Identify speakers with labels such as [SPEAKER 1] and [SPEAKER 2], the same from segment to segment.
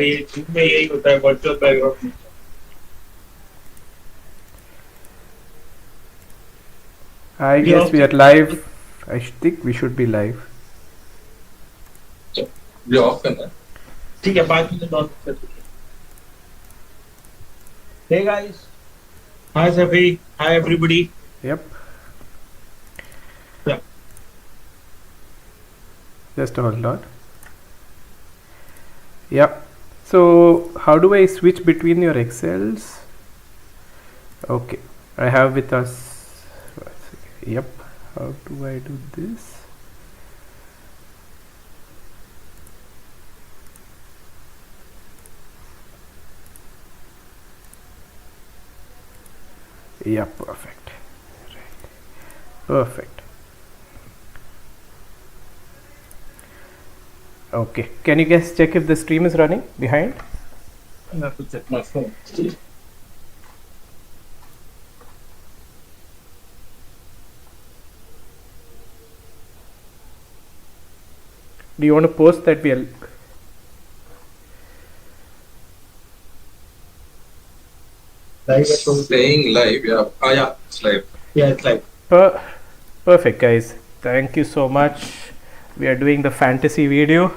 [SPEAKER 1] ये जिम में यही होता है वर्चुअल बैकग्राउंड में.
[SPEAKER 2] I guess we are live. I think we should be live.
[SPEAKER 3] ये ऑफ करना है.
[SPEAKER 1] ठीक है 5 मिनट और कर दीजिए. Hey guys. Hi Safi. Hi everybody.
[SPEAKER 2] Yep.
[SPEAKER 1] Yeah.
[SPEAKER 2] Just hold on. Yep. So how do I switch between your Excels? Okay. I have with us. Yep. How do I do this? Yeah, perfect. Right. Perfect. Okay. Can you guys check if the stream is running behind?
[SPEAKER 1] I have to check my phone.
[SPEAKER 2] Do you want to post that we are
[SPEAKER 1] Live.
[SPEAKER 3] Staying live, yeah. Yeah, it's live.
[SPEAKER 1] Yeah, it's live.
[SPEAKER 2] perfect, guys? Thank you so much. We are doing the fantasy video.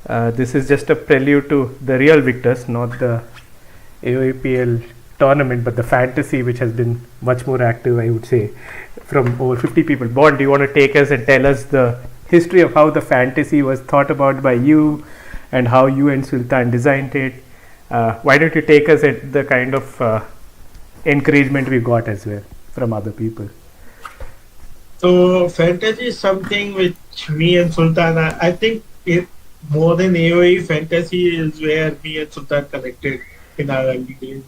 [SPEAKER 2] This is just a prelude to the real victors, not the AOAPL tournament, but the fantasy, which has been much more active, I would say, from over 50 people. Bond, do you want to take us and tell us the history of how the fantasy was thought about by you and how you and Sultan designed it? Why don't you take us at the kind of encouragement we got as well from other people?
[SPEAKER 1] So fantasy is something which me and Sultan, I think it more than AOE, fantasy is where me and Sultan connected in our early days.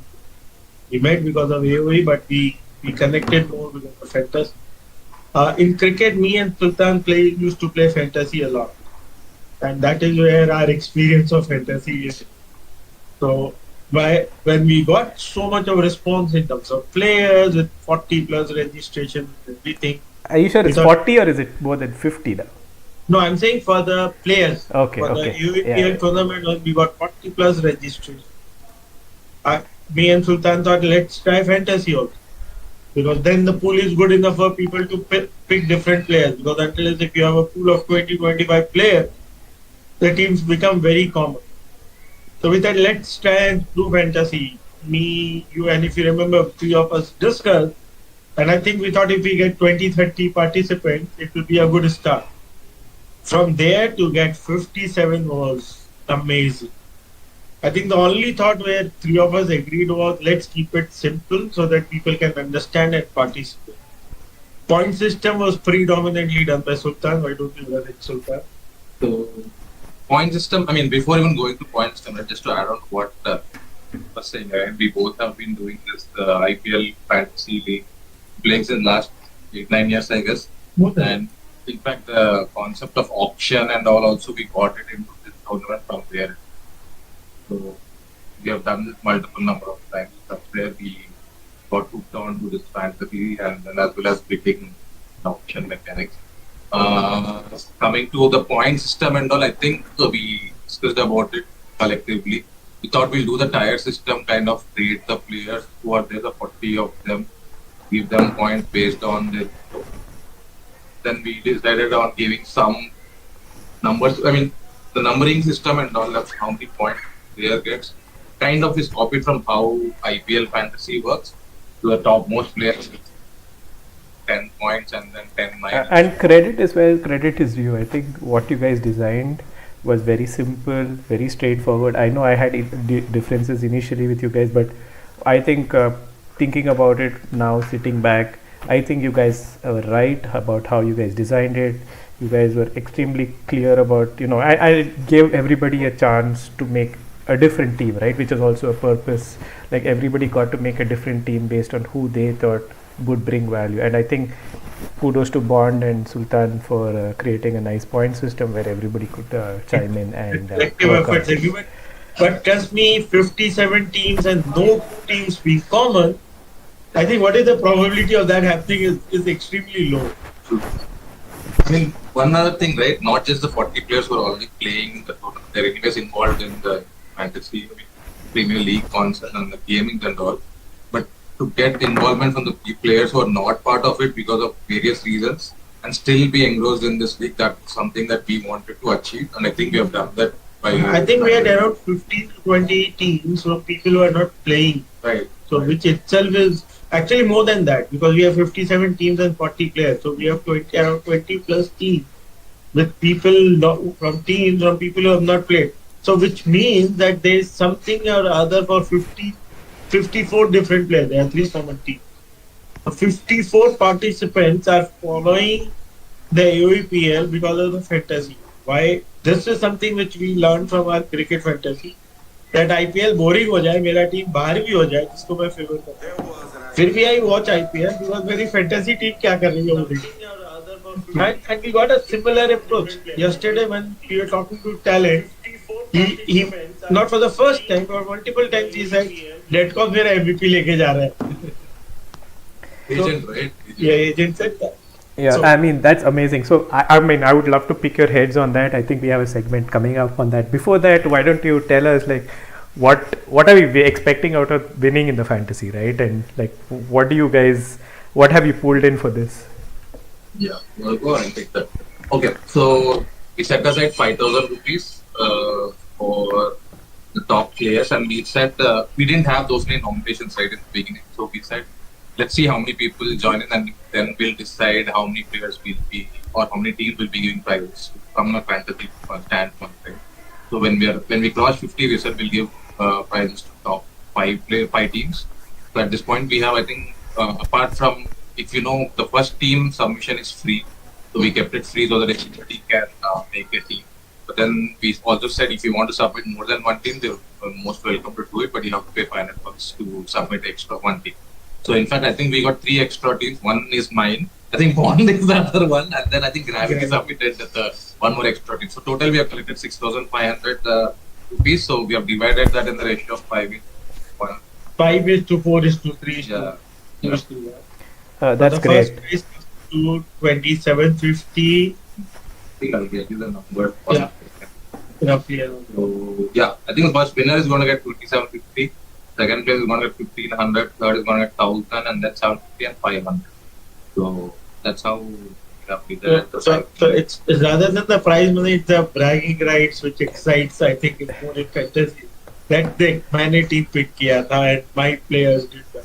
[SPEAKER 1] We met because of AOE, but we connected more because of fantasy. In cricket, me and Sultan used to play fantasy a lot, and that is where our experience of fantasy is. So when we got so much of response in terms of players with 40 plus registration, everything.
[SPEAKER 2] Are you sure it's 40 or is it more than 50 now?
[SPEAKER 1] No, I'm saying for the players.
[SPEAKER 2] Okay,
[SPEAKER 1] for
[SPEAKER 2] okay.
[SPEAKER 1] the European tournament, we got 40 plus registration. Me and Sultan thought, let's try fantasy also. Because then the pool is good enough for people to pick different players. Because until if you have a pool of 20-25 players, the teams become very common. So we thought, let's try and do fantasy. Me, you, and if you remember, 3 of us discussed. And I think we thought if we get 20-30 participants, it will be a good start. From there to get 57 was amazing. I think the only thought where 3 of us agreed was let's keep it simple so that people can understand and participate. Point system was predominantly done by Sultan. Why don't you run it, Sultan?
[SPEAKER 3] So, point system, I mean, before even going to point system, just to add on what was saying, right? We both have been doing this IPL fantasy league, playing since last 8-9 years, I guess. And in fact, the concept of auction and all also we got it into this tournament from there. So we have done this multiple number of times. That's where we got hooked on to this fantasy and then as well as bidding auction mechanics. Coming to the point system and all, I think we discussed about it collectively. We thought we'll do the tier system, kind of rate the players who are there, the 40 of them, give them points based on this. Then we decided on giving some numbers. I mean, the numbering system and all, that's how many points player gets. Kind of is copied from how IPL fantasy works. To the topmost players, 10 points and then 10 minus.
[SPEAKER 2] And credit as well. Credit is due. I think what you guys designed was very simple, very straightforward. I know I had differences initially with you guys, but I think thinking about it now, sitting back, I think you guys were right about how you guys designed it. You guys were extremely clear about, I gave everybody a chance to make a different team, right? Which is also a purpose. Like everybody got to make a different team based on who they thought would bring value. And I think kudos to Bond and Sultan for creating a nice point system where everybody could chime in and
[SPEAKER 1] efforts everyone. But trust me, 57 teams and no teams being common, I think what is the probability of that happening is extremely low.
[SPEAKER 3] I mean, one other thing, right? Not just the 40 players who are already playing the tournament, they're anyways involved in the fantasy, Premier League concern and the gaming and all. But to get involvement from the players who are not part of it because of various reasons and still be engrossed in this league, that's something that we wanted to achieve, and I think we have done that.
[SPEAKER 1] I think we had around 15 to 20 teams of people who are not playing.
[SPEAKER 3] Right.
[SPEAKER 1] So which itself is actually more than that, because we have 57 teams and 40 players. So we have around 20 plus teams with people from people who have not played. So which means that there is something or other for 54 different players. There are 3 common teams. 54 participants are following the AOEPL because of the fantasy. Why? This is something which we learned from our cricket fantasy. That IPL boring हो जाए, मेरा team बाहर भी हो जाए, जिसको मैं favour करता हूँ. फिर भी I watch IPL because मेरी fantasy team क्या कर रही है already. And we got a similar approach. Yesterday when we were talking to talent, he not for the first time but multiple times he said, Redcon मेरा MVP लेके जा रहा है.
[SPEAKER 3] Agent, right?
[SPEAKER 1] Yeah, agent said that.
[SPEAKER 2] Yeah,
[SPEAKER 1] So-
[SPEAKER 2] I mean that's amazing. So I mean I would love to pick your heads on that. I think we have a segment coming up on that. Before that, why don't you tell us like what are we expecting out of winning in the fantasy, right? And like what have you pulled in for this?
[SPEAKER 3] Yeah, well, go ahead and take that. Okay, so we set aside 5,000 rupees for the top players, and we said we didn't have those many nominations right in the beginning. So we said, let's see how many people join in, and then we'll decide how many players will be or how many teams will be giving prizes from a fantasy standpoint. Right? So when we cross 50, we said we'll give prizes to top five teams. So at this point, we have, I think, apart from, if you know, the first team submission is free. So we kept it free so that anybody can make a team. But then we also said if you want to submit more than one team, they're most welcome to do it, but you have to pay 500 bucks to submit extra one team. So in fact, I think we got 3 extra teams. One is mine. I think Bond is the other one, and then I think Gravity submitted the one more extra team. So total we have collected 6,500 rupees. So we have divided that in the ratio of 5:1.
[SPEAKER 1] 5:4:3.
[SPEAKER 3] Yeah.
[SPEAKER 2] That's
[SPEAKER 1] the
[SPEAKER 2] great.
[SPEAKER 1] First place to 2750
[SPEAKER 3] I think I'll get you the number.
[SPEAKER 1] Yeah. roughly.
[SPEAKER 3] So yeah, I think the first winner is going to get 2750. Second place is going to get 1500. Third is going to get 1000, and then 750 and 500. So that's how roughly the
[SPEAKER 1] So it's rather than the prize money, it's the bragging rights which excites. I think it's more in fantasy. That the मैंने team pick किया था and my players did that.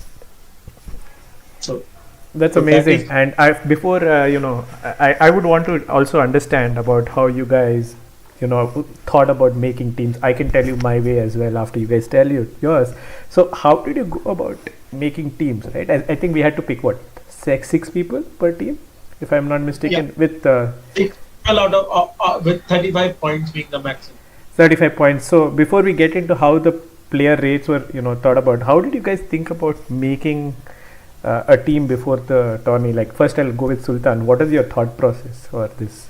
[SPEAKER 1] So
[SPEAKER 2] That's
[SPEAKER 1] So that
[SPEAKER 2] amazing.
[SPEAKER 1] is-
[SPEAKER 2] And before I would want to also understand about how you guys thought about making teams. I can tell you my way as well after you guys tell yours. So how did you go about making teams, right? I think we had to pick what, six people per team, if I'm not mistaken, with
[SPEAKER 1] a lot of with 35 points being the maximum.
[SPEAKER 2] 35 points. So before we get into how the player rates were thought about, how did you guys think about making a team before the tourney? Like first I'll go with Sultan. What is your thought process for this?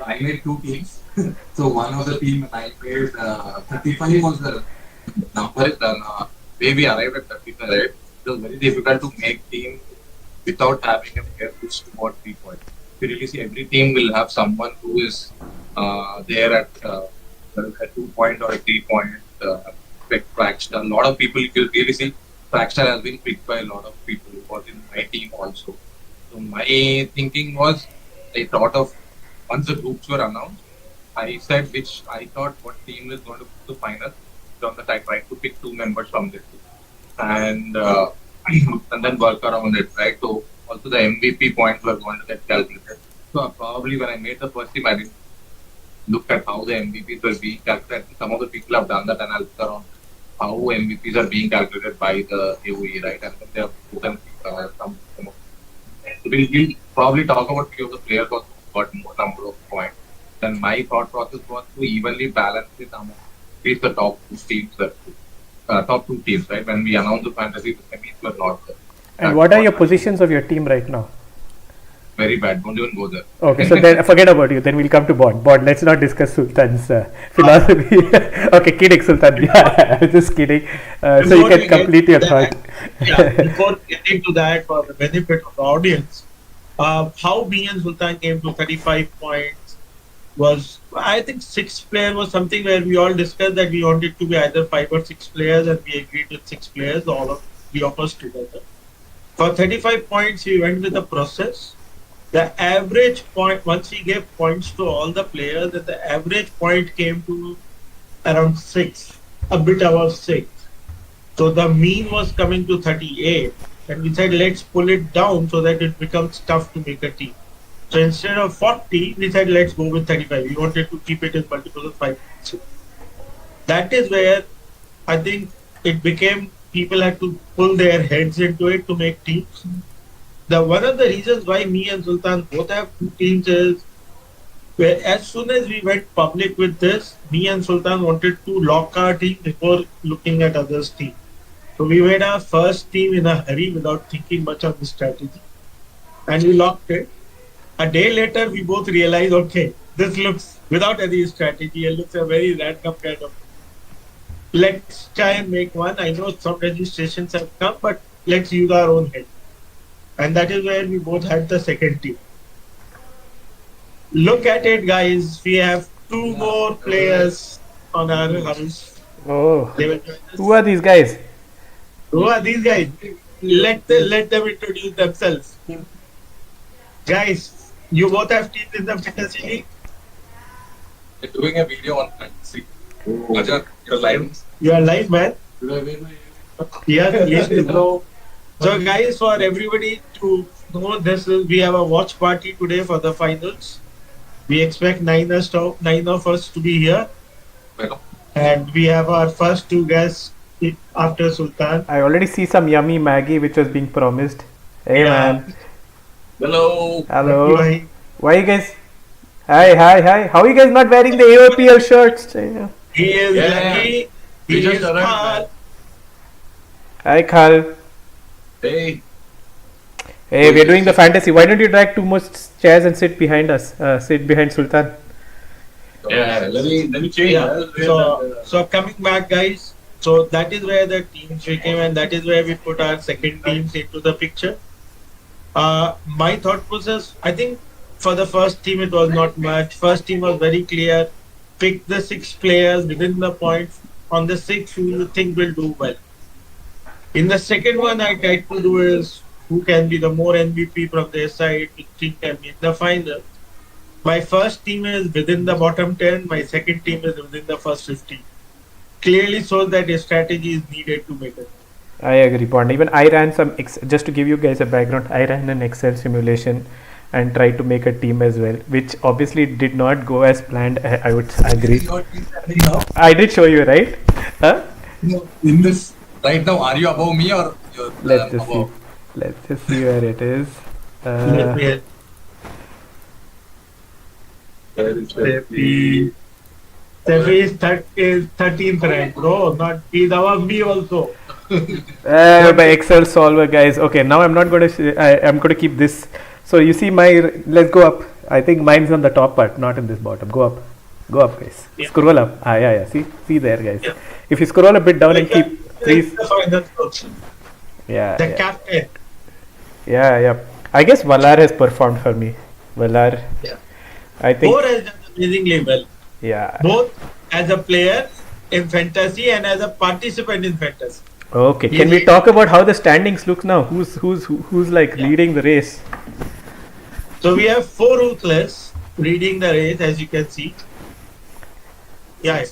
[SPEAKER 4] I made 2 teams. So one of the team I made 35 was the
[SPEAKER 3] number is done. Way we arrived at 35, right? It was very difficult to make team without having a player who's 2 or 3 points. If you really see, every team will have someone who is there at a 2 point or a 3 point. Like Trackstar. A lot of people, if you really see, Trackstar has been picked by a lot of people who was in my team also. So my thinking was, I thought of, once the groups were announced, I said which I thought what team is going to put the final. From that I tried to pick 2 members from this team. And and then work around it, right? So also the MVP points were going to get calculated. So probably when I made the first team, I didn't look at how the MVPs were being calculated. Some of the people have done that analysis around how MVPs are being calculated by the AOE, right? And then they have chosen some. So we'll probably talk about few of the players who got more number of points. Then my thought process was to evenly balance it among at least the top 2 teams, top 2 teams, right? When we announced the fantasy, the semis were not there.
[SPEAKER 2] And what are your positions of your team right now?
[SPEAKER 3] Very bad. Don't even go there.
[SPEAKER 2] Okay, so then forget about you. Then we'll come to Bond. Bond, let's not discuss Sultan's philosophy. Okay, kidding, Sultan. Yeah, just kidding. So you
[SPEAKER 1] Before
[SPEAKER 2] can
[SPEAKER 1] we
[SPEAKER 2] complete
[SPEAKER 1] get
[SPEAKER 2] your
[SPEAKER 1] to
[SPEAKER 2] thought.
[SPEAKER 1] that, before getting to that, for the benefit of the audience, how me and Sultan came to 35 points was, I think, 6 player was something where we all discussed that we wanted to be either 5 or 6 players, and we agreed with 6 players, all of the of us together. For 35 points, we went with the process. The average point, once we gave points to all the players, that the average point came to around 6, a bit above 6. So the mean was coming to 38, and we said let's pull it down so that it becomes tough to make a team. So instead of 40, we said let's go with 35. We wanted to keep it in multiples of 5. That is where I think it became people had to pull their heads into it to make teams. The one of the reasons why me and Sultan both have 2 teams is where as soon as we went public with this, me and Sultan wanted to lock our team before looking at others' team. So we made our first team in a hurry without thinking much of the strategy, and we locked it. A day later, we both realized, okay, this looks without any strategy. It looks a very random kind of. Let's try and make one. I know some registrations have come, but let's use our own head. And that is where we both had the second team. Look at it, guys. We have 2 more players on our house.
[SPEAKER 2] Oh,
[SPEAKER 1] They will join us.
[SPEAKER 2] who are these guys?
[SPEAKER 1] Who are these guys? Let them introduce themselves. Guys, you both have teams in the fantasy league.
[SPEAKER 3] We're doing a video on fantasy. Ajar, you're live.
[SPEAKER 1] You are live, man.
[SPEAKER 4] Should I wait my
[SPEAKER 1] Yes. So, guys, for everybody to know, we have a watch party today for the finals. We expect 9 of us to be here,
[SPEAKER 3] Welcome.
[SPEAKER 1] and we have our first 2 guests after Sultan.
[SPEAKER 2] I already see some yummy Maggie which was being promised. Hey
[SPEAKER 1] Yeah.
[SPEAKER 2] man,
[SPEAKER 3] Hello.
[SPEAKER 2] hello.
[SPEAKER 1] Bye.
[SPEAKER 2] Why you guys? Hi. How are you guys not wearing the AOPL shirts? Yeah.
[SPEAKER 1] He is
[SPEAKER 3] Yeah.
[SPEAKER 1] lucky.
[SPEAKER 3] We
[SPEAKER 1] He
[SPEAKER 3] just
[SPEAKER 1] is
[SPEAKER 3] arrived,
[SPEAKER 1] Khal.
[SPEAKER 2] Hi Khal.
[SPEAKER 3] Hey.
[SPEAKER 2] Hey, we're doing the fantasy. Why don't you drag 2 more chairs and sit behind us? Sit behind Sultan.
[SPEAKER 3] Yeah, let me change.
[SPEAKER 1] Yeah. So coming back, guys. So that is where the teams became, and that is where we put our second teams into the picture. My thought process, I think, for the first team it was not much. First team was very clear. Pick the 6 players within the points. On the 6, who you think will do well. In the second one, I tried to do is who can be the more MVP from their side, which team can be in the final. My first team is within the bottom 10. My second team is within the first 15. Clearly shows that a strategy is needed to make it.
[SPEAKER 2] I agree, Pond. Even I ran just to give you guys a background, I ran an Excel simulation and tried to make a team as well, which obviously did not go as planned. I would agree. I did show you, right? Huh?
[SPEAKER 3] In this right now, are you above me or you're
[SPEAKER 2] Let's just see.
[SPEAKER 3] above?
[SPEAKER 2] Let's just see where it is.
[SPEAKER 1] Let me Steffi is 13th rank, bro. Not he's above me also.
[SPEAKER 2] My Excel solver, guys. Okay, now I'm not going to. I'm going to keep this. So you see my. Let's go up. I think mine's on the top part, not in this bottom. Go up, guys.
[SPEAKER 1] Yeah.
[SPEAKER 2] Scroll up. Yeah. See there, guys.
[SPEAKER 1] Yeah.
[SPEAKER 2] If you scroll a bit down and keep, please.
[SPEAKER 1] The final also.
[SPEAKER 2] Yeah.
[SPEAKER 1] The captain.
[SPEAKER 2] Yeah. I guess Valar has performed for me. Valar.
[SPEAKER 1] Yeah.
[SPEAKER 2] I think.
[SPEAKER 1] Both has done amazingly well.
[SPEAKER 2] Yeah.
[SPEAKER 1] Both as a player in fantasy and as a participant in fantasy.
[SPEAKER 2] Okay. Can we talk about how the standings look now? Who's like leading the race?
[SPEAKER 1] So we have 4 ruthless leading the race, as you can see. Yeah.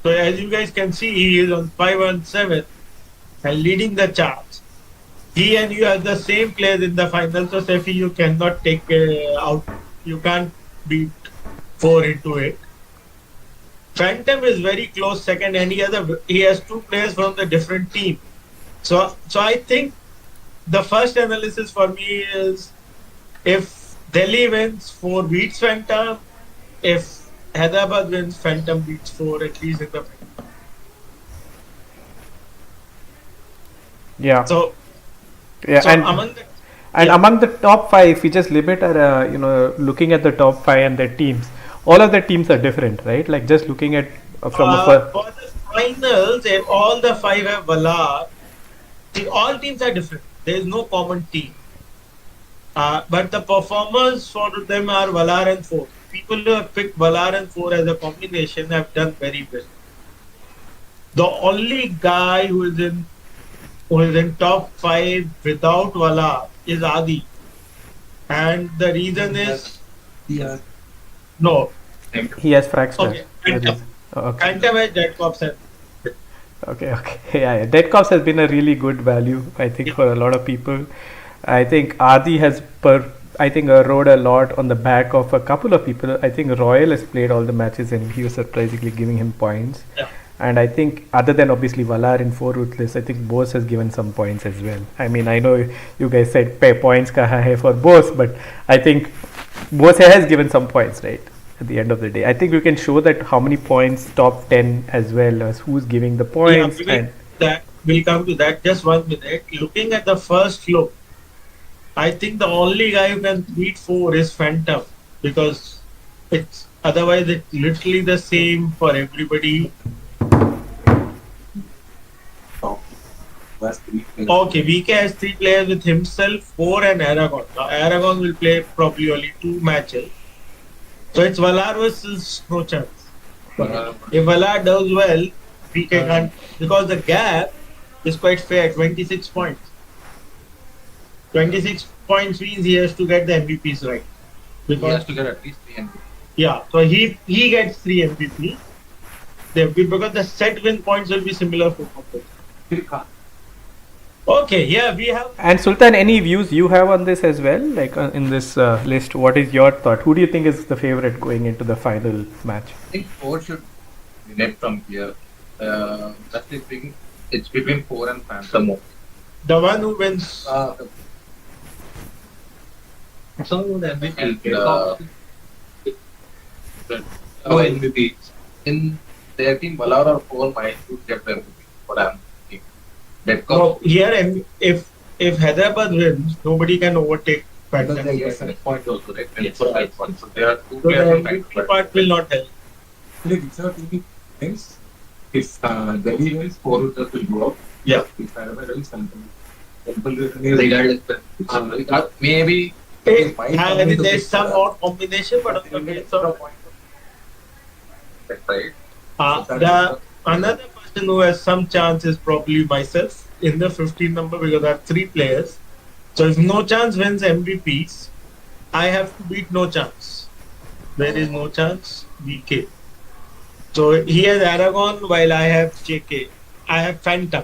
[SPEAKER 1] So as you guys can see, he is on 5-7 and leading the charts. He and you are the same players in the final. So Sefi, you cannot take out. You can't beat 4 into it. Phantom is very close second, and he has 2 players from the different team. So I think the first analysis for me is if Delhi wins, 4 beats Phantom. If Hyderabad wins, Phantom beats 4 at least in the final.
[SPEAKER 2] Yeah.
[SPEAKER 1] So
[SPEAKER 2] among the top 5, if we just limit our, looking at the top 5 and their teams, all of the teams are different, right? Like just looking at from the
[SPEAKER 1] for the finals, if all the 5 have Valar, all teams are different. There is no common team. But the performers for them are Valar and 4. People who have picked Valar and 4 as a combination have done very well. The only guy who is in top 5 without Valar is Adi. And the reason is
[SPEAKER 4] Yeah.
[SPEAKER 1] no.
[SPEAKER 2] He has Fragstar.
[SPEAKER 1] Okay,
[SPEAKER 2] That
[SPEAKER 1] Phantom.
[SPEAKER 2] is- okay.
[SPEAKER 1] Phantom has Dead Cops and
[SPEAKER 2] Okay. Yeah. Dead Cops has been a really good value, I think, for a lot of people. I think Adi has rode a lot on the back of a couple of people. I think Royal has played all the matches and he was surprisingly giving him points.
[SPEAKER 1] Yeah.
[SPEAKER 2] And I think other than obviously Valar in 4 Ruthless, I think Bose has given some points as well. I mean, I know you guys said points kaha hai for Bose, but I think Bose has given some points, right? At the end of the day, I think we can show that how many points top 10 as well as who's giving the points.
[SPEAKER 1] Yeah, we'll come to that. Just 1 minute. Looking at the first flow, I think the only guy who can beat 4 is Phantom because it's otherwise it's literally the same for everybody.
[SPEAKER 4] Top. Last 3 players.
[SPEAKER 1] Okay, VK has 3 players with himself, 4 and Aragon. Now Aragon will play probably only 2 matches. So it's Valar versus no chance. If Valar does well, VK can't because the gap is quite fair, 26 points. 26 points means he has to get the MVPs right.
[SPEAKER 3] He has
[SPEAKER 1] Because
[SPEAKER 3] to get at least 3 MVP.
[SPEAKER 1] yeah, so he gets 3 MVPs. Because the set win points will be similar for both. Okay, yeah, we have
[SPEAKER 2] And Sultan, any views you have on this as well? Like in this list, what is your thought? Who do you think is the favorite going into the final match?
[SPEAKER 3] I think 4 should win it from here. That's the thing. It's between 4 and Phantom.
[SPEAKER 1] the one who wins.
[SPEAKER 3] And MVP. In their team, Valar or 4 might should get the MVP. What I'm thinking. Dead
[SPEAKER 1] No,
[SPEAKER 3] Cops.
[SPEAKER 1] here if Hyderabad wins, nobody can overtake
[SPEAKER 4] Because
[SPEAKER 1] Phantom.
[SPEAKER 4] they
[SPEAKER 3] Yes,
[SPEAKER 4] get
[SPEAKER 3] and point also, right? And for that one. So there are 2
[SPEAKER 1] So the
[SPEAKER 3] players in
[SPEAKER 1] MVP part will not help.
[SPEAKER 4] Actually, these are thinking things. If Delhi wins, 4 Ruthless will go up.
[SPEAKER 1] Yeah.
[SPEAKER 4] If Hyderabad wins, Temple
[SPEAKER 3] Regardless, maybe
[SPEAKER 1] I mean, there's some odd combination, but
[SPEAKER 3] right.
[SPEAKER 1] the another person who has some chance is probably myself in the 15 number because I have 3 players. So if no chance wins MVPs, I have to beat no chance. There is no chance. VK. So he has Aragon while I have JK. I have Phantom.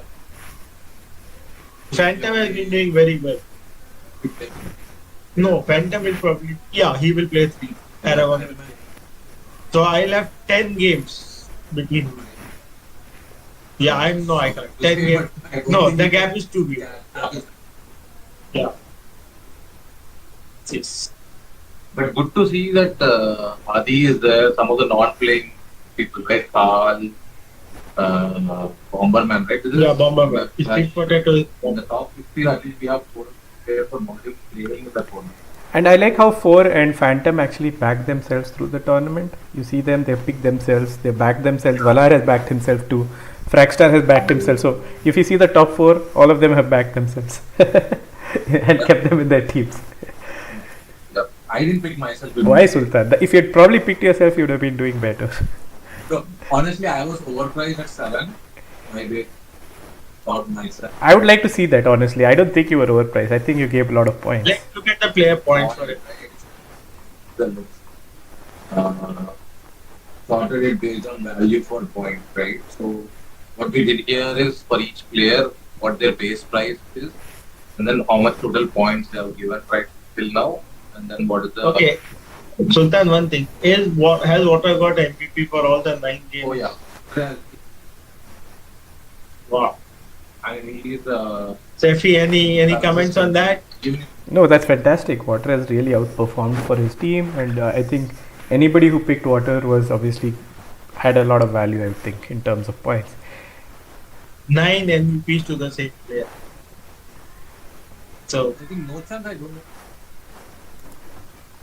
[SPEAKER 1] Phantom has been doing very well. No, Phantom will probably he will play 3. Aragon will play. So I'll have 10 games between. Yeah, I can't. 10 games. No, the gap is too big. Yeah. Yes.
[SPEAKER 3] But good to see that Adi is there. Some of the non-playing people, right? Carl, Bomberman, right? This is-
[SPEAKER 1] Yeah, Bomberman. His
[SPEAKER 3] Right.
[SPEAKER 1] big potato is
[SPEAKER 3] In the top 50, at least we have 4 players for module playing in the tournament.
[SPEAKER 2] And I like how 4 and Phantom actually back themselves through the tournament. You see them, they pick themselves, they back themselves. Valar has backed himself too. Fragstar has backed himself. So if you see the top 4, all of them have backed themselves and kept them in their teams.
[SPEAKER 4] I didn't pick myself.
[SPEAKER 2] Why, Sultan? If you had probably picked yourself, you would have been doing better.
[SPEAKER 4] So, honestly, I was overpriced at 7. I did thought myself.
[SPEAKER 2] I would like to see that, honestly. I don't think you were overpriced. I think you gave a lot of points.
[SPEAKER 1] Let's look at the player points for it.
[SPEAKER 4] The looks. Sorted it based on value for point, right?
[SPEAKER 3] So what we did here is for each player, what their base price is, and then how much total points they have given right till now, and then what is the
[SPEAKER 1] Okay. Sultan, one thing. Has Water got MVP for all the 9 games?
[SPEAKER 3] Oh yeah.
[SPEAKER 1] Wow.
[SPEAKER 3] I mean, he is
[SPEAKER 1] Sefi, any comments on that?
[SPEAKER 3] even
[SPEAKER 2] No, that's fantastic. Water has really outperformed for his team, and I think anybody who picked Water was obviously had a lot of value, I think, in terms of points.
[SPEAKER 1] 9 MVPs to the same player. So,
[SPEAKER 4] I think no chance, I don't know.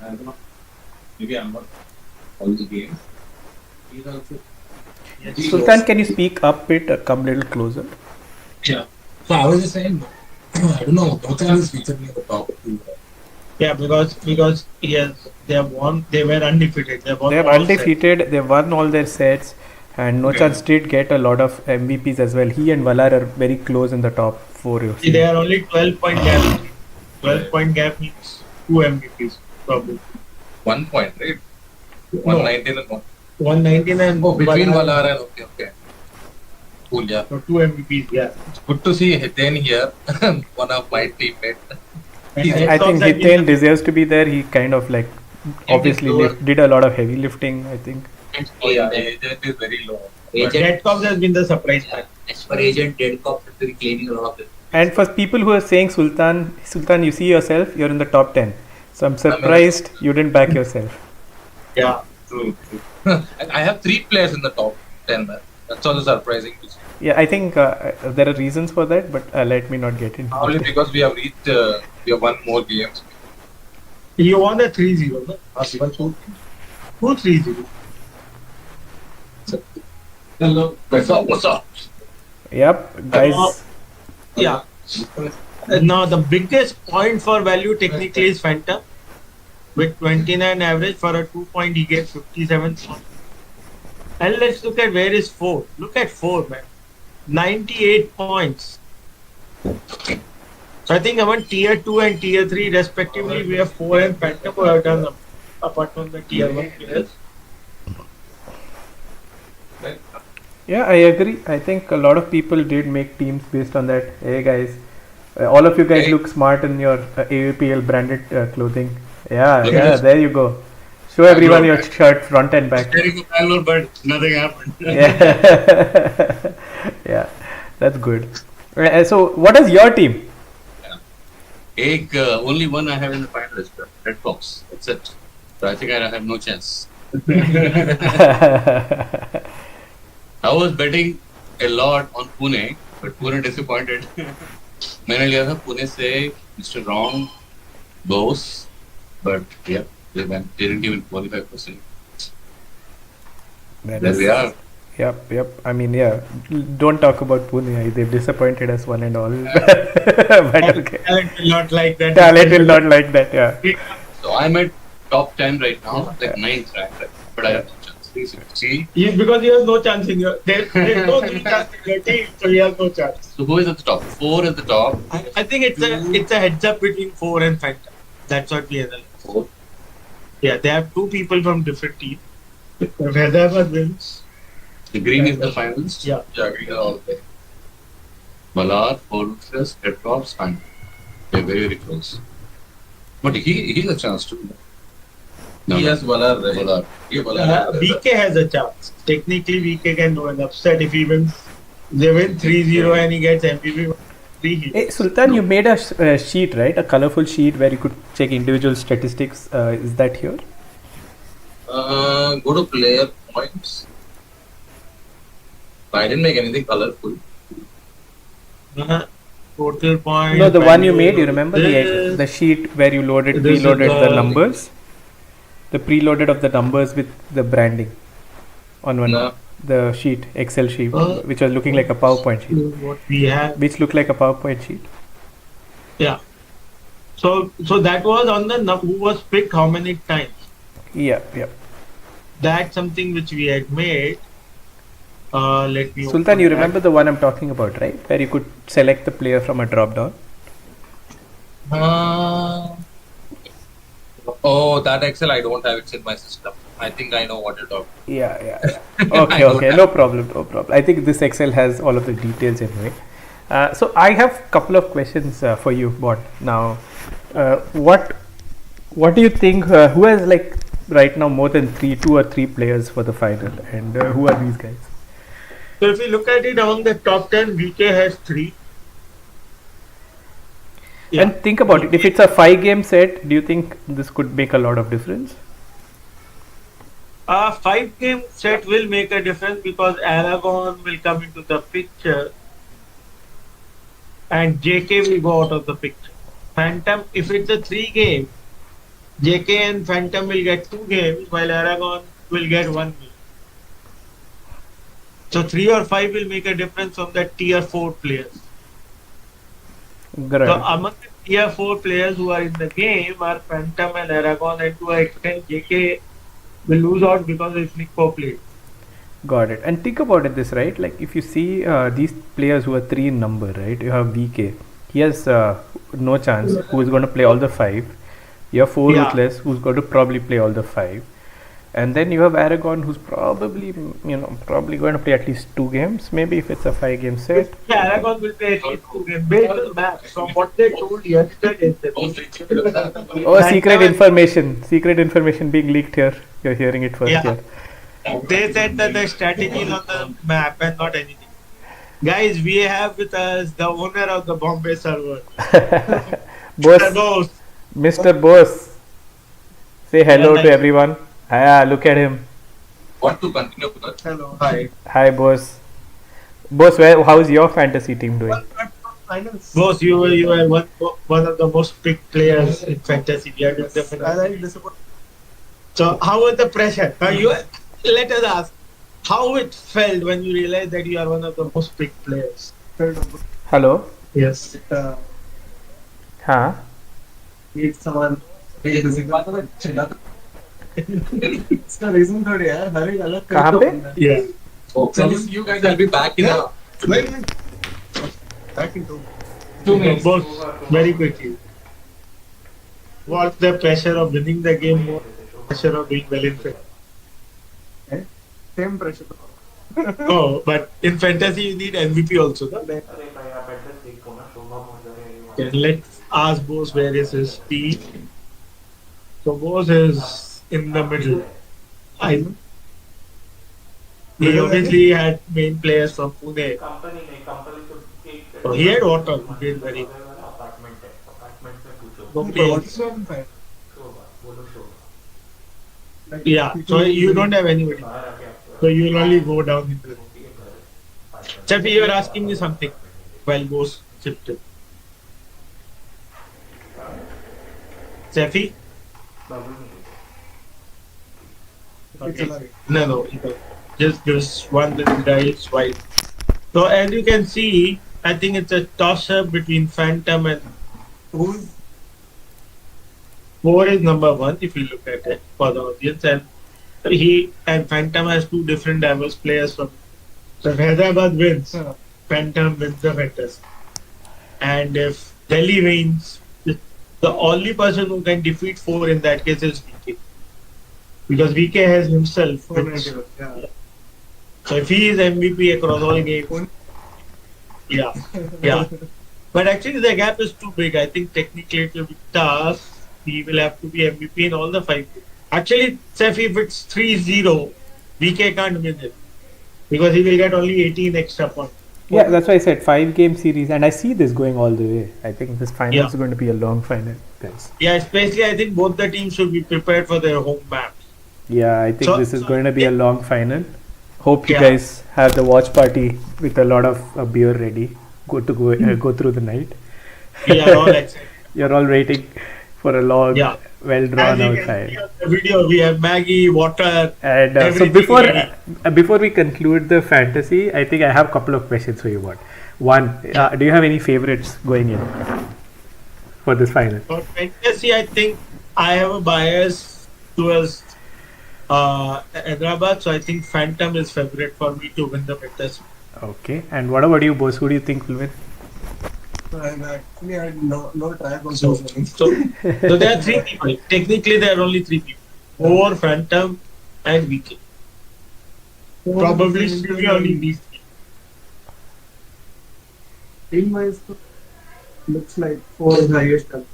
[SPEAKER 4] I don't know. Maybe I'm not all the games. He's also.
[SPEAKER 1] yes.
[SPEAKER 2] Sultan, can you speak up a bit, come a little closer?
[SPEAKER 5] Yeah. So I was just saying, I don't know, no chance is featured in the top 2.
[SPEAKER 1] Yeah, because yes, they have won. They were undefeated. They won
[SPEAKER 2] They are
[SPEAKER 1] all sets.
[SPEAKER 2] undefeated. They won all their sets, and No
[SPEAKER 1] Yeah.
[SPEAKER 2] Chance did get a lot of MVPs as well. He and Valar are very close in the top four. You see.
[SPEAKER 1] They are only 12-point gap. 12-point gap means two MVPs probably.
[SPEAKER 3] 1 point, right?
[SPEAKER 1] No.
[SPEAKER 3] 119 and 1.
[SPEAKER 1] 119 and
[SPEAKER 3] Oh, between Valar and okay. Cool, yeah.
[SPEAKER 1] So two MVPs. Yeah.
[SPEAKER 3] It's good to see Hiten here, one of my teammates.
[SPEAKER 1] And
[SPEAKER 3] He's-
[SPEAKER 1] Red
[SPEAKER 2] I
[SPEAKER 1] Sox
[SPEAKER 2] think
[SPEAKER 1] have been
[SPEAKER 2] Hiten deserves to be there. He kind of like obviously
[SPEAKER 3] lower.
[SPEAKER 2] did a lot of heavy lifting. I think.
[SPEAKER 3] Oh, yeah, agent is very low.
[SPEAKER 1] But Red Sox has been the surprise pack.
[SPEAKER 5] As per agent, Dead Cop has been claiming a lot of it.
[SPEAKER 2] And for people who are saying Sultan, you see yourself, you're in the top 10. So I'm surprised you didn't back yourself.
[SPEAKER 1] Yeah.
[SPEAKER 3] True. And I have 3 players in the top 10, man. That's also surprising to see.
[SPEAKER 2] Yeah, I think there are reasons for that, but let me not get into
[SPEAKER 3] Only
[SPEAKER 2] it.
[SPEAKER 3] because we have reached, we have won more games.
[SPEAKER 1] You won a 3-0, no? Who 3-0?
[SPEAKER 4] Hello.
[SPEAKER 3] What's up?
[SPEAKER 2] Yep, guys.
[SPEAKER 1] Yeah. Now the biggest point for value technically is Phantom. With 29 average for a 2 point, he gets 57 points. And let's look at where is 4. Look at 4, man. 98 points. So I think among tier 2 and tier 3 respectively, we have 4 and Phantom who have done apart from the tier 1 players.
[SPEAKER 2] Yeah, I agree. I think a lot of people did make teams based on that. Hey guys, all of you guys
[SPEAKER 3] Hey.
[SPEAKER 2] look smart in your AVPL branded clothing. Yeah,
[SPEAKER 3] Look at
[SPEAKER 2] yeah,
[SPEAKER 3] this. there
[SPEAKER 2] you go. Show everyone your shirt front and back.
[SPEAKER 4] Very good Bangalore, but nothing happened.
[SPEAKER 2] Yeah, yeah, that's good. So, what is your team?
[SPEAKER 4] Egg, only one I have in the finalist, Red Fox. That's it. So I think I have no chance. I was betting a lot on Pune, but Pune disappointed. मैंने लिया था पुणे से Mr. Wrong, Bose, but yeah, they didn't even qualify for sale. There we are.
[SPEAKER 2] Yep. I mean, yeah. Don't talk about Pune. They've disappointed us one and all. But okay.
[SPEAKER 1] Talent will not like that.
[SPEAKER 2] Talent will not like that. Yeah.
[SPEAKER 4] So I'm at top 10 right now, like 9th rank, right? But I have no chance. See,
[SPEAKER 1] Because he has no chance in your there's no chance in your team, so he has no chance.
[SPEAKER 4] so who is at the top? 4 at the top.
[SPEAKER 1] I think it's a heads up between 4 and Phantom. That's what we analyze.
[SPEAKER 4] 4.
[SPEAKER 1] Yeah, they have 2 people from different teams. If Hyderabad wins,
[SPEAKER 4] The green is the finalist.
[SPEAKER 1] yeah.
[SPEAKER 3] Yeah, we are all there.
[SPEAKER 4] Valar, Fortress, Red Crops, and they're very, very close. But he has a chance too. No,
[SPEAKER 3] He
[SPEAKER 4] no.
[SPEAKER 3] has Valar, right?
[SPEAKER 4] Valar.
[SPEAKER 3] Yeah, Valar.
[SPEAKER 1] VK has a chance. Technically, VK can do an upset if he wins. They win 3-0 and he gets MVP. 3 hits.
[SPEAKER 2] Hey, Sultan, you made a sheet, right? A colorful sheet where you could check individual statistics. Is that here?
[SPEAKER 3] Go to player points. I didn't make anything colorful.
[SPEAKER 1] Total point.
[SPEAKER 2] No, the one you
[SPEAKER 1] value.
[SPEAKER 2] made. You remember the sheet where you
[SPEAKER 1] This is
[SPEAKER 2] preloaded the
[SPEAKER 1] the-
[SPEAKER 2] numbers. The preloaded of the numbers with the branding on one
[SPEAKER 3] No.
[SPEAKER 2] the sheet, Excel sheet, which was looking like a PowerPoint sheet,
[SPEAKER 1] What we have.
[SPEAKER 2] which looked like a PowerPoint sheet.
[SPEAKER 1] Yeah. So that was on the who was picked how many times.
[SPEAKER 2] Yeah.
[SPEAKER 1] That's something which we had made. Let me.
[SPEAKER 2] Sultan,
[SPEAKER 1] open
[SPEAKER 2] you
[SPEAKER 1] that.
[SPEAKER 2] remember the one I'm talking about, right? Where you could select the player from a drop down.
[SPEAKER 3] Oh, that Excel, I don't have it in my system. I think I know what you're talking.
[SPEAKER 2] Yeah. Okay, no problem. I think this Excel has all of the details anyway. So I have couple of questions for you, Bond. Now, what do you think? Who has like right now more than 2 or 3 players for the final, and who are these guys?
[SPEAKER 1] So if you look at it among the top 10, VK has 3. Yeah.
[SPEAKER 2] And think about it. If it's a 5-game set, do you think this could make a lot of difference?
[SPEAKER 1] A 5-game set will make a difference because Aragon will come into the picture and JK will go out of the picture. Phantom, if it's a 3-game, JK and Phantom will get 2 games while Aragon will get 1 game. So 3 or 5 will make a difference from the tier 4 players.
[SPEAKER 2] Correct.
[SPEAKER 1] So among the tier 4 players who are in the game are Phantom and Aragon, and to an extent JK will lose out because it's Nick Pope played.
[SPEAKER 2] Got it. And think about it this, right? Like if you see these players who are 3 in number, right? You have VK. He has no chance. Who is going to play all the 5? You have 4
[SPEAKER 1] Yeah.
[SPEAKER 2] Ruthless, who's going to probably play all the 5. And then you have Aragon, who's probably going to play at least 2 games. Maybe if it's a 5-game set.
[SPEAKER 1] Yeah, Aragon will play at least 2 games. Based on the map, from what they told yesterday.
[SPEAKER 2] Oh, secret information being leaked here. You're hearing it first
[SPEAKER 1] Yeah.
[SPEAKER 2] here.
[SPEAKER 1] They said that the strategy is on the map and not anything. Guys, we have with us the owner of the Bombay server.
[SPEAKER 2] Boss,
[SPEAKER 1] Boss.
[SPEAKER 2] Mr. Boss, say hello
[SPEAKER 1] Yeah,
[SPEAKER 2] to everyone. Ah, look at him.
[SPEAKER 3] Want to continue with that?
[SPEAKER 1] Hello. Hi.
[SPEAKER 2] Hi, boss. Boss, how's your fantasy team doing?
[SPEAKER 1] Boss, you were one of the most picked players in fantasy. We are doing the So, how was the pressure? Let us ask, how it felt when you realized that you are one of the most picked players?
[SPEAKER 2] Hello?
[SPEAKER 1] Yes.
[SPEAKER 2] हाँ
[SPEAKER 6] someone इसका reason थोड़ी है हर एक अलग
[SPEAKER 2] कहाँ पे?
[SPEAKER 1] Yeah.
[SPEAKER 3] So you guys will be back in a
[SPEAKER 1] Back in 2 minutes. Boss, very quickly. What's the pressure of winning the game more? Pressure of doing well in fantasy?
[SPEAKER 6] Same pressure
[SPEAKER 1] Oh, but in fantasy you need MVP also. No? Okay, let's ask Bose where is his team. So Bose is in the middle. He obviously had main players from Pune. So he had water, he did very well. Yeah, so you don't have anybody. So you will only go down into it. Chappy, you were asking me something while Bose chipped in. Chappy? Okay. No, just one little guy's white. So as you can see, I think it's a toss-up between Phantom and
[SPEAKER 6] who's
[SPEAKER 1] 4 is number 1 if you look at it for the audience, and Phantom has 2 different diverse players from. So if Hyderabad wins, Phantom wins the fantasy, and if Delhi wins, the only person who can defeat 4 in that case is VK, because VK has himself.
[SPEAKER 6] yeah.
[SPEAKER 1] So if he is MVP across all games, yeah. But actually the gap is too big. I think technically it will be tough. He will have to be MVP in all the 5 games. Actually, Sefi, if it's 3-0, VK can't win it because he will get only 18 extra points.
[SPEAKER 2] Yeah, that's why I said 5-game series, and I see this going all the way. I think this final
[SPEAKER 1] Yeah.
[SPEAKER 2] is going to be a long final, guys.
[SPEAKER 1] Yeah, especially I think both the teams should be prepared for their home maps.
[SPEAKER 2] Yeah, I think
[SPEAKER 1] So-
[SPEAKER 2] this is
[SPEAKER 1] so-
[SPEAKER 2] going to be a long final. Hope you
[SPEAKER 1] Yeah.
[SPEAKER 2] guys have the watch party with a lot of beer ready. Go through the night.
[SPEAKER 1] We are all excited.
[SPEAKER 2] You're all waiting for a long,
[SPEAKER 1] Yeah.
[SPEAKER 2] well
[SPEAKER 1] As
[SPEAKER 2] drawn
[SPEAKER 1] you
[SPEAKER 2] out
[SPEAKER 1] can see
[SPEAKER 2] final.
[SPEAKER 1] on the video, we have Maggie, water.
[SPEAKER 2] And so
[SPEAKER 1] everything
[SPEAKER 2] before
[SPEAKER 1] ready.
[SPEAKER 2] before we conclude the fantasy, I think I have a couple of questions for you. One, do you have any favorites going in for this final?
[SPEAKER 1] For fantasy, I think I have a bias towards Hyderabad, so I think Phantom is favorite for me to win the fantasy.
[SPEAKER 2] Okay. And what about you, boss? Who do you think will win?
[SPEAKER 6] and actually I had no track on
[SPEAKER 1] So,
[SPEAKER 6] those
[SPEAKER 1] so there are 3 people. Technically, there are only 3 people. 4, Phantom, and VK. Probably should be only these 3.
[SPEAKER 6] team wise looks like 4 is highest up.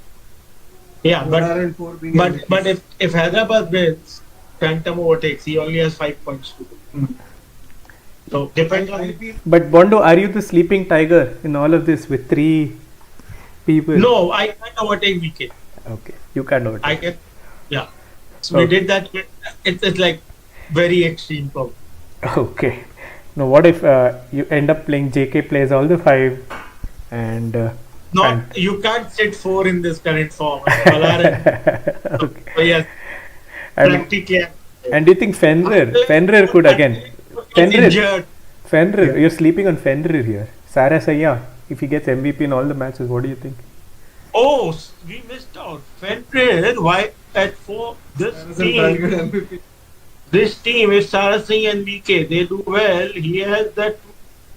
[SPEAKER 1] Yeah, but
[SPEAKER 6] and 4 being
[SPEAKER 1] but if Hyderabad wins, Phantom overtakes. He only has 5 points to do. So depends on.
[SPEAKER 2] But Bondo, are you the sleeping tiger in all of this with 3 people?
[SPEAKER 1] No, I can't overtake VK.
[SPEAKER 2] Okay, you can't overtake.
[SPEAKER 1] I can. Yeah. So we
[SPEAKER 2] Okay.
[SPEAKER 1] did that. It's like very extreme problem.
[SPEAKER 2] Okay. Now, what if you end up playing JK plays all the 5 and
[SPEAKER 1] No,
[SPEAKER 2] and-
[SPEAKER 1] you can't sit 4 in this current form. Malar
[SPEAKER 2] okay.
[SPEAKER 1] so yes,
[SPEAKER 2] And,
[SPEAKER 1] practically.
[SPEAKER 2] and do you think Fenrir could again? Fenrir, you're sleeping on Fenrir here. Sarah Saya, if he gets MVP in all the matches, what do you think?
[SPEAKER 1] Oh, we missed out. Fenrir, why at 4? This team is Sarasing and BK. They do well. He has that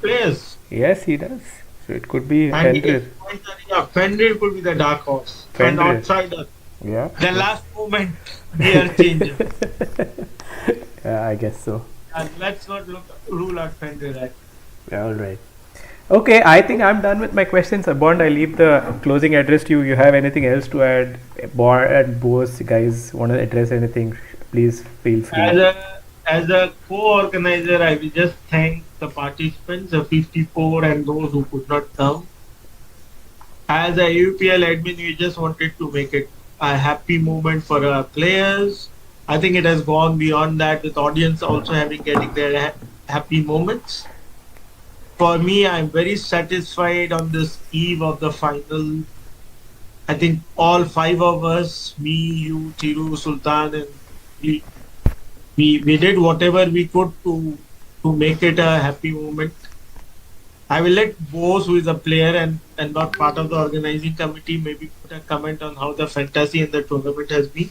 [SPEAKER 1] players.
[SPEAKER 2] Yes, he does. So it could be
[SPEAKER 1] And he
[SPEAKER 2] Fenrir.
[SPEAKER 1] is Fenrir could be the dark horse. And
[SPEAKER 2] Fenrir.
[SPEAKER 1] outsider.
[SPEAKER 2] Yeah.
[SPEAKER 1] The last moment, they are changing.
[SPEAKER 2] Yeah, I guess so.
[SPEAKER 1] And let's not rule out Fenrir. Right?
[SPEAKER 2] Yeah, all right. Okay, I think I'm done with my questions. Bond, I leave the closing address to you. You have anything else to add? Bond and Bose, guys, want to address anything? Please feel free.
[SPEAKER 1] As a co-organizer, I will just thank the participants, the 54 and those who could not come. As a UPL admin, we just wanted to make it a happy moment for our players. I think it has gone beyond that, with audience also getting their happy moments. For me, I'm very satisfied on this eve of the final. I think all 5 of us, me, you, Thiru, Sultan, and we did whatever we could to make it a happy moment. I will let Bose, who is a player and not part of the organizing committee, maybe put a comment on how the fantasy in the tournament has been.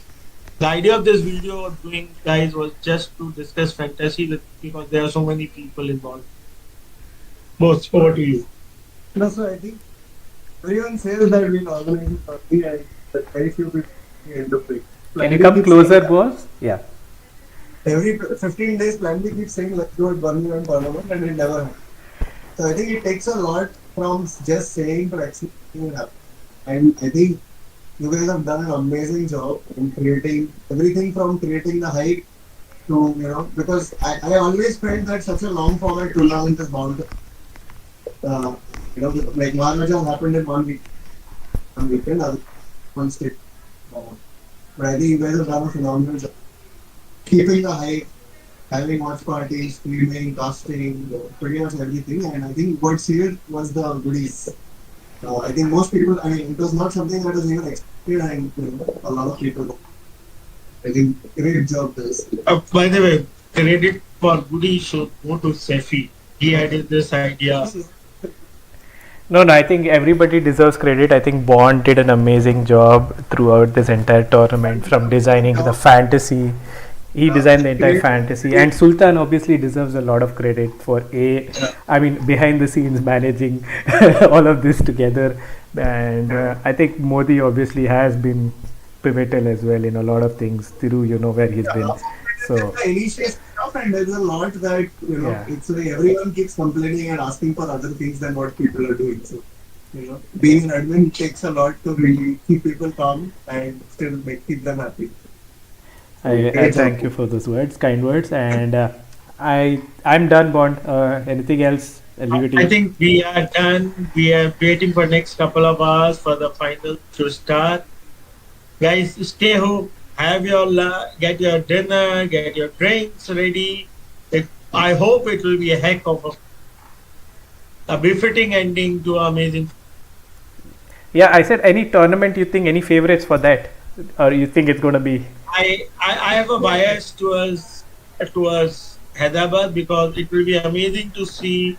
[SPEAKER 1] The idea of this video of doing, guys, was just to discuss fantasy because there are so many people involved. Bose, over to you.
[SPEAKER 6] No, so I think everyone says that we'll organize it properly and but very few people end up it.
[SPEAKER 2] Can you come closer, Bose? Yeah.
[SPEAKER 6] Every 15 days, Plan B keeps saying let's go at Birmingham tournament and it never happens. So I think it takes a lot from just saying to actually making it happen. And I think you guys have done an amazing job in creating everything from creating the hype to, because I always felt that such a long format tournament is bound to, like Maharaja happened in 1 week, 1 weekend, one state. But I think you guys have done a phenomenal job. Keeping the hype, having watch parties, streaming, casting, pretty much everything. And I think what sealed was the goodies. I think most people, it was not something that was even expected, and a lot of people. I think great job this.
[SPEAKER 1] By the way, credit for goodies should go to Sefi. He added this idea.
[SPEAKER 2] No, I think everybody deserves credit. I think Bond did an amazing job throughout this entire tournament, from designing the fantasy. He designed the entire fantasy, and Sultan obviously deserves a lot of credit for behind the scenes managing all of this together. And I think Modi obviously has been pivotal as well in a lot of things. Thiru, where he's been. So
[SPEAKER 6] the initiation stuff, and there's a lot that it's like everyone keeps complaining and asking for other things than what people are doing. So being an admin takes a lot to really keep people calm and still keep them happy.
[SPEAKER 2] I thank you for those words, kind words, and I'm done, Bond. Anything else? I'll leave it to you.
[SPEAKER 1] I think we are done. We are waiting for next couple of hours for the final to start. Guys, stay home. Have get your dinner, get your drinks ready. I hope it will be a heck of a befitting ending to amazing.
[SPEAKER 2] Yeah, I said any tournament. You think any favorites for that, or you think it's going to be?
[SPEAKER 1] I have a bias towards Hyderabad because it will be amazing to see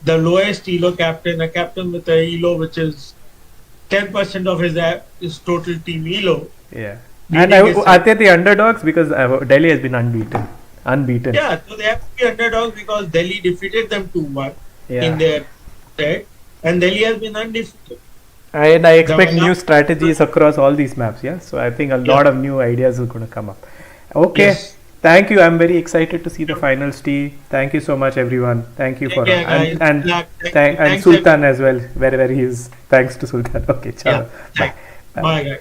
[SPEAKER 1] the lowest ELO captain, a captain with a ELO which is 10% of his total team ELO.
[SPEAKER 2] Yeah, and are they the underdogs because Delhi has been unbeaten?
[SPEAKER 1] Yeah, so they have to be underdogs because Delhi defeated them 2-1 in their set, and Delhi has been undefeated.
[SPEAKER 2] And I expect new strategies across all these maps. Yeah, so I think a lot of new ideas are going to come up. Okay,
[SPEAKER 1] Yes.
[SPEAKER 2] Thank you. I'm very excited to see the finals. T. Thank you so much, everyone. Thank you for
[SPEAKER 1] care, guys.
[SPEAKER 2] and
[SPEAKER 1] Thanks,
[SPEAKER 2] Sultan as well, wherever he is. Thanks to Sultan. Okay, ciao.
[SPEAKER 1] Yeah.
[SPEAKER 2] Bye.
[SPEAKER 1] Bye, guys.